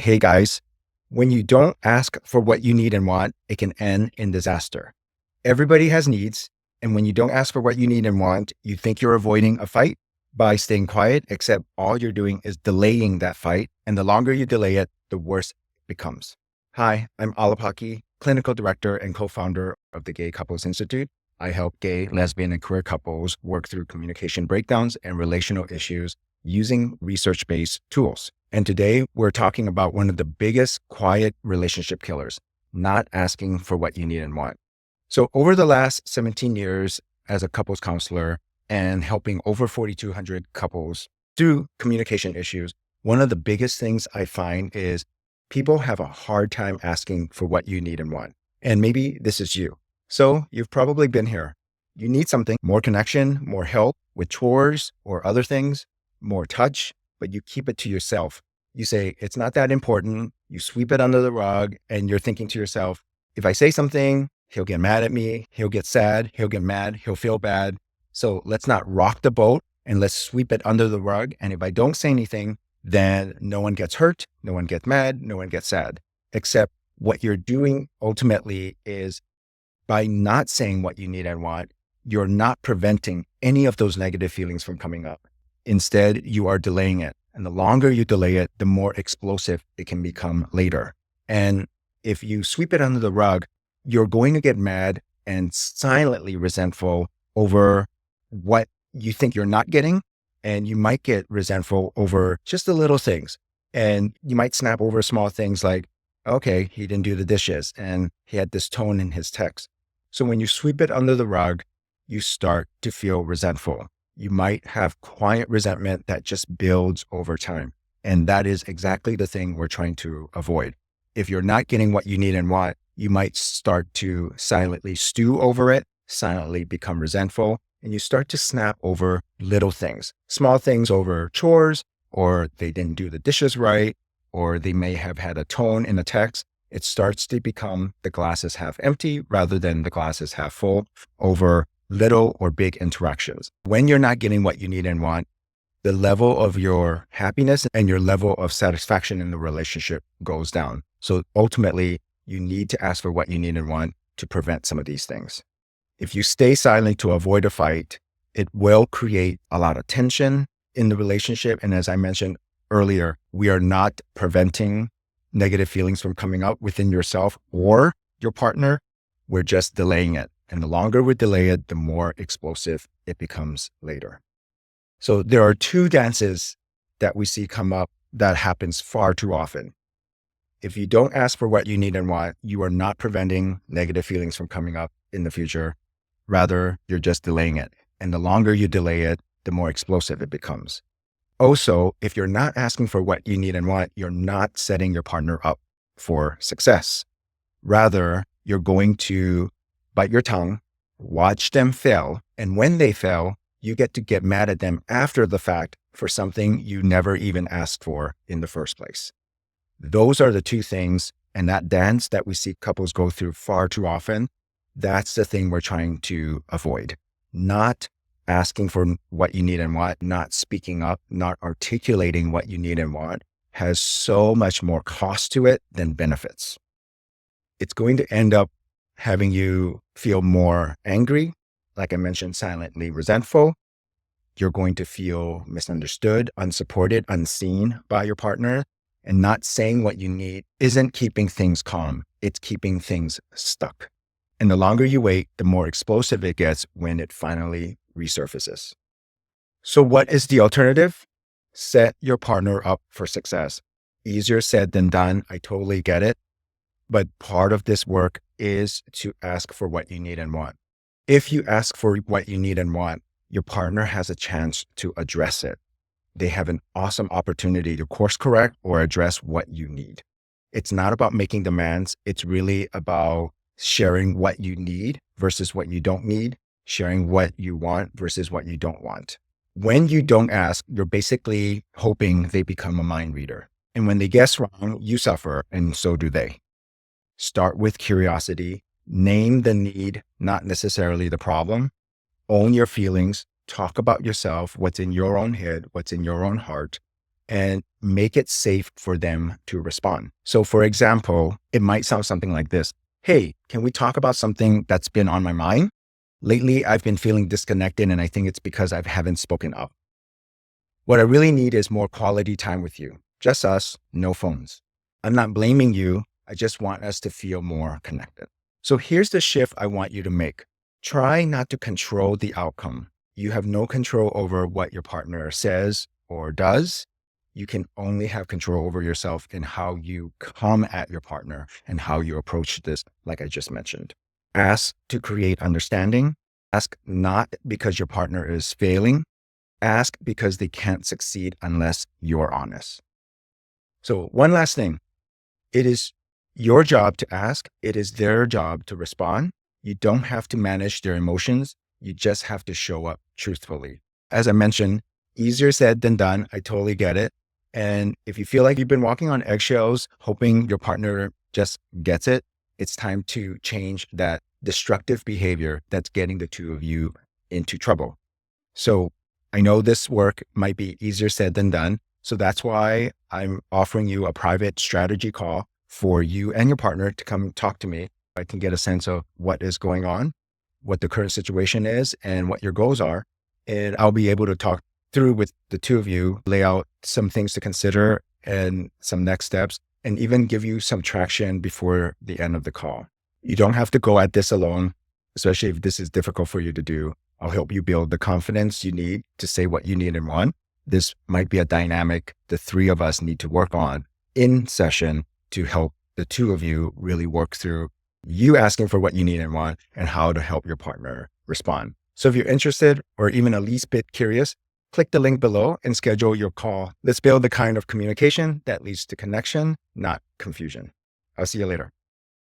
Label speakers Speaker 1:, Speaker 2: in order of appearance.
Speaker 1: Hey guys, when you don't ask for what you need and want, it can end in disaster. Everybody has needs. And when you don't ask for what you need and want, you think you're avoiding a fight by staying quiet, except all you're doing is delaying that fight. And the longer you delay it, the worse it becomes. Hi, I'm Alapaki, clinical director and co-founder of the Gay Couples Institute. I help gay, lesbian, and queer couples work through communication breakdowns and relational issues using research-based tools. And today we're talking about one of the biggest quiet relationship killers, not asking for what you need and want. So over the last 17 years as a couples counselor and helping over 4,200 couples through communication issues, one of the biggest things I find is people have a hard time asking for what you need and want. And maybe this is you. So you've probably been here. You need something, more connection, more help with chores or other things, more touch, but you keep it to yourself. You say, it's not that important. You sweep it under the rug and you're thinking to yourself, if I say something, he'll get mad at me. He'll get sad. He'll get mad. He'll feel bad. So let's not rock the boat and let's sweep it under the rug. And if I don't say anything, then no one gets hurt. No one gets mad. No one gets sad. Except what you're doing ultimately is by not saying what you need and want, you're not preventing any of those negative feelings from coming up. Instead, you are delaying it. And the longer you delay it, the more explosive it can become later. And if you sweep it under the rug, you're going to get mad and silently resentful over what you think you're not getting. And you might get resentful over just the little things. And you might snap over small things like, okay, he didn't do the dishes and he had this tone in his text. So when you sweep it under the rug, you start to feel resentful. You might have quiet resentment that just builds over time. And that is exactly the thing we're trying to avoid. If you're not getting what you need and want, you might start to silently stew over it, silently become resentful, and you start to snap over little things, small things over chores, or they didn't do the dishes right, or they may have had a tone in the text. It starts to become the glass is half empty rather than the glass is half full over little or big interactions. When you're not getting what you need and want, the level of your happiness and your level of satisfaction in the relationship goes down. So ultimately, you need to ask for what you need and want to prevent some of these things. If you stay silent to avoid a fight, it will create a lot of tension in the relationship. And as I mentioned earlier, we are not preventing negative feelings from coming up within yourself or your partner. We're just delaying it. And the longer we delay it, the more explosive it becomes later. So there are two dances that we see come up that happens far too often. If you don't ask for what you need and want, you are not preventing negative feelings from coming up in the future. Rather, you're just delaying it. And the longer you delay it, the more explosive it becomes. Also, if you're not asking for what you need and want, you're not setting your partner up for success. Rather, you're going to bite your tongue, watch them fail. And when they fail, you get to get mad at them after the fact for something you never even asked for in the first place. Those are the two things. And that dance that we see couples go through far too often, that's the thing we're trying to avoid. Not asking for what you need and want, not speaking up, not articulating what you need and want has so much more cost to it than benefits. It's going to end up having you feel more angry, like I mentioned, silently resentful. You're going to feel misunderstood, unsupported, unseen by your partner. And not saying what you need isn't keeping things calm. It's keeping things stuck. And the longer you wait, the more explosive it gets when it finally resurfaces. So what is the alternative? Set your partner up for success. Easier said than done. I totally get it. But part of this work is to ask for what you need and want. If you ask for what you need and want, your partner has a chance to address it. They have an awesome opportunity to course correct or address what you need. It's not about making demands. It's really about sharing what you need versus what you don't need, sharing what you want versus what you don't want. When you don't ask, you're basically hoping they become a mind reader. And when they guess wrong, you suffer, and so do they. Start with curiosity. Name the need, not necessarily the problem. Own your feelings. Talk about yourself, what's in your own head, what's in your own heart. and make it safe for them to respond. So for example, it might sound something like this. Hey, can we talk about something that's been on my mind? Lately, I've been feeling disconnected and I think it's because I haven't spoken up. What I really need is more quality time with you. Just us, no phones. I'm not blaming you. I just want us to feel more connected. So here's the shift I want you to make. Try not to control the outcome. You have no control over what your partner says or does. You can only have control over yourself in how you come at your partner and how you approach this, like I just mentioned. Ask to create understanding. Ask not because your partner is failing. Ask because they can't succeed unless you're honest. So one last thing. It is your job to ask. It is their job to respond. You don't have to manage their emotions. You just have to show up truthfully. As I mentioned, easier said than done. I totally get it. And if you feel like you've been walking on eggshells, hoping your partner just gets it, it's time to change that destructive behavior that's getting the two of you into trouble. So I know this work might be easier said than done. So that's why I'm offering you a private strategy call for you and your partner to come talk to me. I can get a sense of what is going on, what the current situation is, and what your goals are. And I'll be able to talk through with the two of you, lay out some things to consider and some next steps, and even give you some traction before the end of the call. You don't have to go at this alone, especially if this is difficult for you to do. I'll help you build the confidence you need to say what you need and want. This might be a dynamic the three of us need to work on in session to help the two of you really work through you asking for what you need and want and how to help your partner respond. So if you're interested or even at least bit curious, click the link below and schedule your call. Let's build the kind of communication that leads to connection, not confusion. I'll see you later.